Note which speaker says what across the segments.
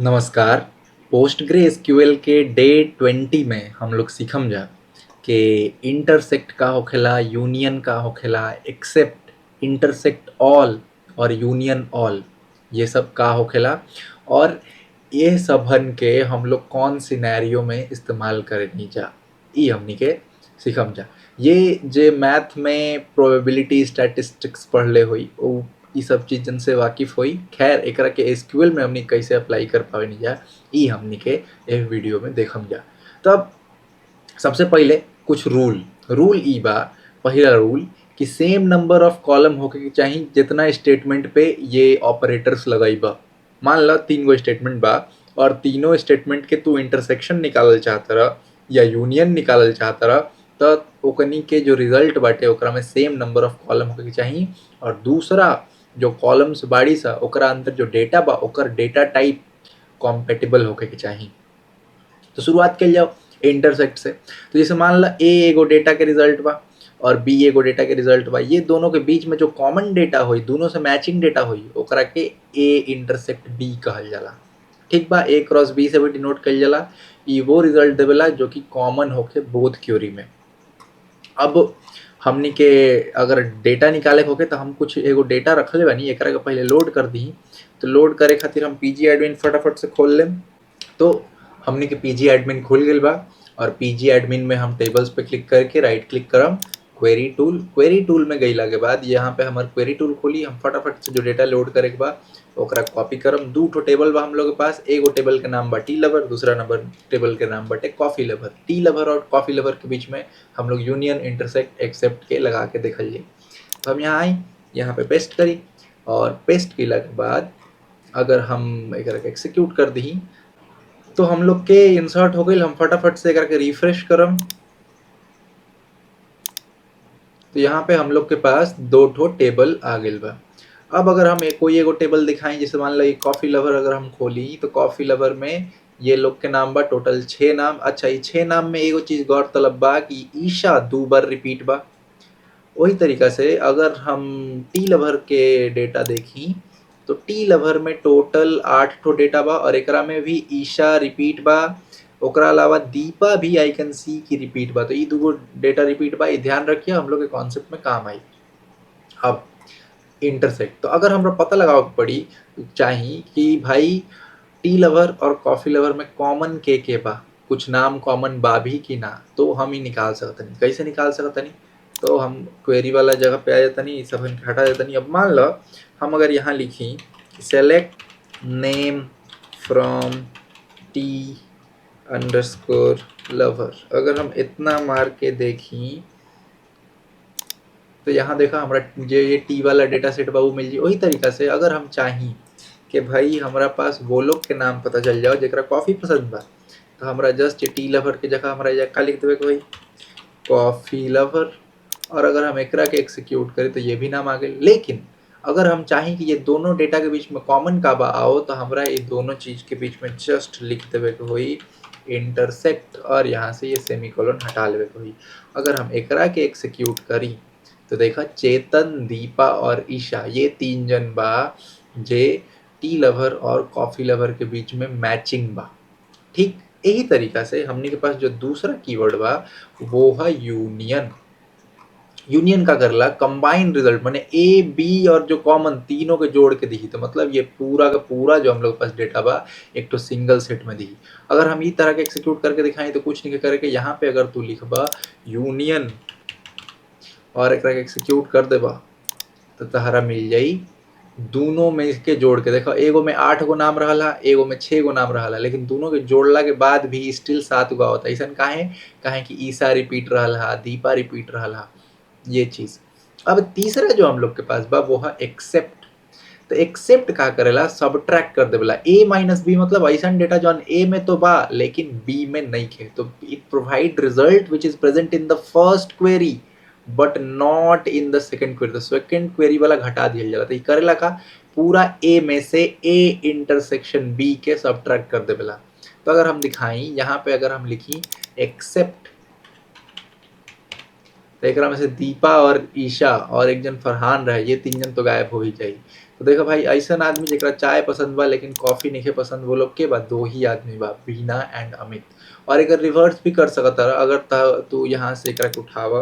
Speaker 1: नमस्कार। पोस्टग्रे एसक्यूएल के डे 20 में हम लोग सीखम जा कि इंटरसेक्ट का होखेला, यूनियन का होखेला, एक्सेप्ट, इंटरसेक्ट ऑल और यूनियन ऑल, ये सब का होखेला और ये सबन के हम लोग कौन सिनेरियो में इस्तेमाल करेनी जा, ई हमनी के सीखम जा। ये जे मैथ में प्रोबेबिलिटी स्टैटिस्टिक्स पढ़ले हुई उ ई सब चीजन से वाकिफ होई। खैर एकरा के एसक्यूएल में हमनी कैसे अप्लाई कर पावेनी जा, ई हमनी के ए वीडियो में देखम जा। तब सबसे पहले कुछ रूल रूल ई बा। पहिला रूल कि सेम नंबर ऑफ कॉलम होके के चाही जितना स्टेटमेंट पे ये ऑपरेटर्स लगाई बा। मान ला 3 गो स्टेटमेंट बा और तीनों स्टेटमेंट के तू इंटरसेक्शन निकालल चाहत रह या यूनियन निकालल चाहत रह, त ओकनी के जो रिजल्ट बाटे ओकरा में सेम नंबर ऑफ कॉलम होके के चाही। और दूसरा जो कॉलम्स बाड़ी सा ओकरा अंदर जो डेटा बा ओकर डेटा टाइप कॉम्पेटिबल होके के चाही। तो शुरुआत कल जाओ इंटरसेक्ट से। तो जैसे मान ला ए एगो डेटा के रिजल्ट बा और बी एगो डेटा के रिजल्ट बा, ये दोनों के बीच में जो कॉमन डेटा होई, दोनों से मैचिंग डेटा होई, ओकरा के ए इंटरसेक्ट बी कहल जाला। ठीक बा, ए क्रॉस बी से भी डिनोट कइल जाला। ई वो रिजल्ट देवेला जो कि कॉमन होके बोथ क्यूरी में। अब हमनी के अगर डेटा निकाले होके तो हम कुछ एगो डेटा रखले बानी, एकरा के पहले लोड कर दी। तो लोड करे खातिर हम पीजी एडमिन फटाफट से खोल लेम। तो हमने के पीजी एडमिन खुल गई बा और पीजी एडमिन में हम टेबल्स पे क्लिक करके राइट क्लिक करम क्वेरी टूल में गईला के बाद यहाँ पे हमार क्वेरी टूल खोली। हम फटाफट से जो डेटा लोड करे के बा ओकरा कॉपी करम। 2 ठो टेबल बा हम लोग के पास। एगो टेबल के नाम बा टी लवर, दूसरा नंबर टेबल के नाम बाटे कॉफी लवर। टी लवर और कॉफी लवर के बीच में हम लोग यूनियन, इंटरसेक्ट, एक्सेप्ट के लगा के देखल जाए। तो हम यहाँ आई, यहाँ पे पेस्ट करी और पेस्ट किला के बाद अगर हम एक एक्सिक्यूट कर दी तो हम लोग के इंसर्ट हो गई। हम फटाफट से करके रिफ्रेश करम तो यहाँ पे हम लोग के पास 2 ठो टेबल आ गई बा। अब अगर हम कोई एगो टेबल दिखाएं, जैसे मान लो कॉफी लवर अगर हम खोली तो कॉफी लवर में ये लोग के नाम बा टोटल 6 नाम। अच्छा, ये 6 नाम में एगो चीज गौरतलब बा कि ईशा 2 बार रिपीट बा। वही तरीका से अगर हम टी लवर के डेटा देखी तो टी लवर में टोटल 8 ठो डेटा बा और एकरा में भी ईशा रिपीट बा। ओकरा अलावा दीपा भी आई कैन सी की रिपीट बा। तो ये 2 डेटा रिपीट बा, ये ध्यान रखिए, हम लोग के कॉन्सेप्ट में काम आई। अब इंटरसेक्ट तो अगर हमरा पता लगावे के पड़ी चाही कि भाई टी लवर और कॉफी लवर में कॉमन के बा, कुछ नाम कॉमन बा भी कि ना, तो हम ही निकाल सकतनी। कैसे निकाल सकतनी? तो हम क्वेरी वाला जगह पे आ जातनी, ई सब हटा देतनी। अब मान लो हम अगर यहाँ लिखी select name from T underscore lover, अगर हम इतना मार के देखी तो यहाँ देखा हमारा जो ये टी वाला डेटा सेट बा वो मिल जाए। वही तरीका से अगर हम चाही कि भाई हमारा पास वो लोग के नाम पता चल जाओ जरा कॉफ़ी पसंद बा, तो हमारा जस्ट टी लवर के जगह हमारा का लिख देवे भाई कॉफ़ी लवर। और अगर हम एकरा के एक्सिक्यूट करें तो ये भी नाम आ गए। लेकिन अगर हम चाहें कि ये दोनों डेटा के बीच में कॉमन का बा आओ, तो हमारा ये दोनों चीज़ के बीच में जस्ट लिख देवे को हुई इंटरसेक्ट और यहाँ से ये सेमीकोलन हटा लेवे को हुई। अगर हम एकरा के एक्सिक्यूट करी तो देखा चेतन, दीपा और ईशा ये 3 जन बा जे टी लवर और कॉफी लवर के बीच में मैचिंग बा। ठीक यही तरीका से हमने के पास जो दूसरा कीवर्ड बा वो है यूनियन। यूनियन का करला कंबाइन रिजल्ट, माने ए बी और जो कॉमन तीनों के जोड़ के दी। तो मतलब ये पूरा का पूरा जो हम लोग के पास डेटा बा एक तो सिंगल सेट में दी। अगर हम इस तरह के एक्सिक्यूट करके दिखाएं तो कुछ नहीं करे के यहाँ पे अगर तू लिखबा यूनियन और एक एक्सिक्यूट कर देबा तो तहरा मिल जाई दोनों में के जोड़ के। देखो एगो में 8 गो नाम रहा, एगो में 6 गो नाम रहा, लेकिन दोनों के जोड़ला के बाद भी स्टिल 7 गो होता। ऐसा काहे कि ईसा रिपीट रहा, दीपा रिपीट रहा, ये चीज। अब तीसरा जो हम लोग के पास बा वो है एक्सेप्ट। तो एक्सेप्ट का करेला सबट्रैक्ट कर देवेला a माइनस बी, मतलब ऐसा डेटा जो a में तो बा लेकिन b में नहीं खे। तो it provide result which is present in the first query but not in the second query. तो सेकंड क्वेरी वाला घटा दिया जाला। तो ये करेला का पूरा a में से a इंटरसेक्शन b के सबट्रैक्ट कर देवेला। तो अगर हम दिखाई यहाँ पे अगर हम लिखी एक्सेप्ट तो एकरा में से दीपा और ईशा और एक जन फरहान रहे, ये 3 जन तो गायब हो ही जाई। तो देखो भाई ऐसन आदमी जेकरा चाय पसंद बा लेकिन कॉफी नहीं पसंद, वो लोग के बा 2 ही आदमी बा, बीना एंड अमित। और एकर रिवर्स भी कर सकत है, अगर तू यहाँ से एकरा के उठावा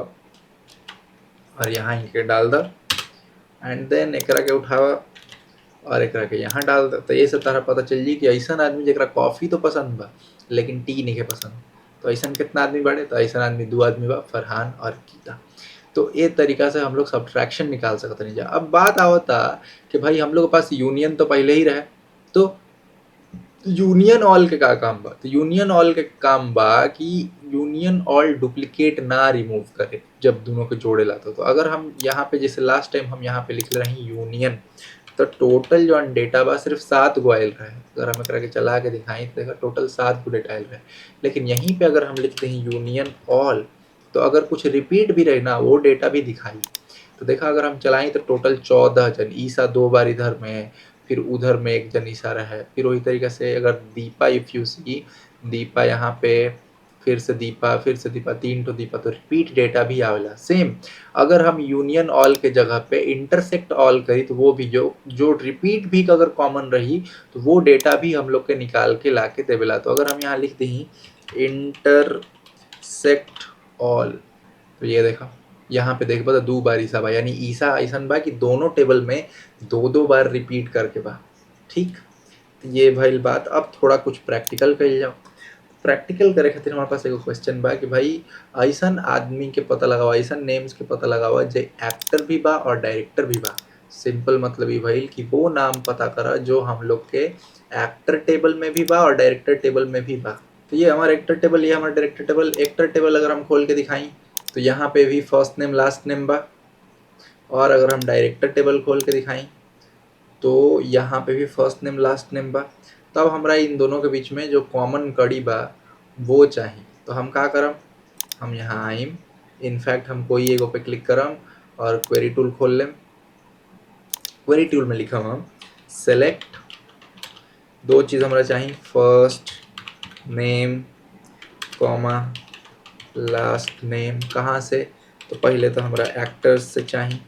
Speaker 1: और यहाँ इनके डाल द एंड देन एकरा के उठावा और एकरा के यहाँ डाल द, तो ये से तारा पता चल जी कि ऐसन आदमी जेकरा कॉफी तो पसंद बा लेकिन टी नहीं पसंद। तो ऐसन कितना आदमी बाड़े, तो ऐसन आदमी 2 आदमी बा, फरहान और गीता। तो ये तरीका से हम लोग सब्ट्रैक्शन निकाल सकते नहीं जा। अब बात आवता कि भाई हम लोग के पास यूनियन तो पहले ही रहे, तो यूनियन ऑल के का काम बा, तो यूनियन ऑल के काम बा कि यूनियन ऑल डुप्लीकेट ना रिमूव करे जब दोनों के जोड़े लाता। तो अगर हम यहाँ पे जैसे लास्ट टाइम हम यहाँ पे लिख रहे यूनियन, तो टोटल जो डेटा बा सिर्फ 7 गो आयल रहे। अगर हम एकरा के चला के दिखाई तो देखा टोटल 7 गो डेटा आयल रहे। लेकिन यहीं पे अगर हम लिखते हैं यूनियन ऑल, तो अगर कुछ रिपीट भी रहे ना वो डेटा भी दिखाई। तो देखा अगर हम चलाएं तो टोटल 14 जन, ईसा 2 बार इधर में, फिर उधर में एक जन ईसा रहा है। फिर वही तरीके से अगर Deepa if you see, Deepa यहाँ पे, फिर से दीपा, फिर से दीपा, 3 तो दीपा, तो रिपीट डेटा भी आवेला। सेम अगर हम यूनियन ऑल के जगह पे इंटरसेक्ट ऑल करी तो वो भी जो जो रिपीट भी अगर कॉमन रही तो वो डेटा भी हम लोग के निकाल के ला के देवेला। तो अगर हम यहाँ लिख दी इंटरसेक्ट ऑल, तो ये देखा यहाँ पे देख बता 2 बार ईसा बा, यानी ईसा ऐसा बा कि दोनों टेबल में 2-2 बार रिपीट करके बा। ठीक, तो ये भइल बात। अब थोड़ा कुछ प्रैक्टिकल कइल जाओ। प्रैक्टिकल करे खातिर हमारे पास एगो क्वेश्चन बा कि भाई ऐसन आदमी के पता लगावा, ऐसन नेम्स के पता लगावा जे एक्टर भी बा और डायरेक्टर भी बा। सिंपल मतलब ये भइल कि वो नाम पता करा जो हम लोग के एक्टर टेबल में भी बा और डायरेक्टर टेबल में भी बा। तो ये हमारा एक्टर टेबल, ये हमारा डायरेक्टर टेबल। एक्टर टेबल अगर हम खोल के दिखाई तो यहाँ पे भी फर्स्ट नेम लास्ट नेम बा, और अगर हम डायरेक्टर टेबल खोल के दिखाई तो यहाँ पे भी फर्स्ट नेम लास्ट नेम बा। तब हमरा इन दोनों के बीच में जो कॉमन कड़ी बा वो चाहिए। तो हम का करम, हम यहाँ आइम, इनफैक्ट हम कोई एगो पे क्लिक करम और क्वेरी टूल खोल लेम। क्वेरी टूल में लिखम हम सेलेक्ट, 2 चीज़ हमरा चाहिए, first name comma last name. कहाँ से, तो पहले तो हमरा एक्टर्स से चाहिए,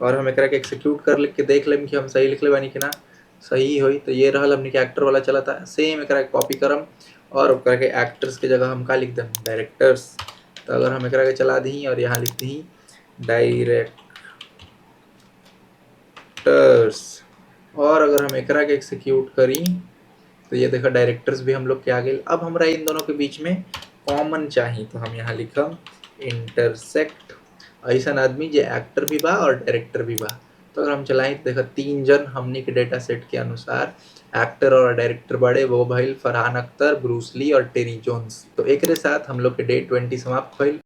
Speaker 1: और हम एकरा के एक्सिक्यूट कर लिख के देख लेम कि हम सही लिख ले बानी कि ना। सही होई तो ये रहल हमने के एक्टर वाला चला था। सेम एकरा कॉपी करम और ओकरा के एक्टर्स के जगह हम का लिख दें डायरेक्टर्स। तो अगर हम एकरा के चला दी और यहाँ लिख दी डायरेक्टर्स, और अगर हम एकरा के एक्सिक्यूट करी तो ये देखा डायरेक्टर्स भी हम लोग के आ गए। अब हमरा इन दोनों के बीच में कॉमन चाहिए, तो हम यहाँ लिखम इंटरसेक्ट ऐसा आदमी जो एक्टर भी बा और डायरेक्टर भी बा। तो अगर हम चलाएं तो देखा 3 जन हमने के डेटा सेट के अनुसार एक्टर और डायरेक्टर बड़े, वो भइल फरहान अख्तर, ब्रूस ली और टेरी जोन्स। तो एक साथ हम लोग के डे 20 समाप्त भइल।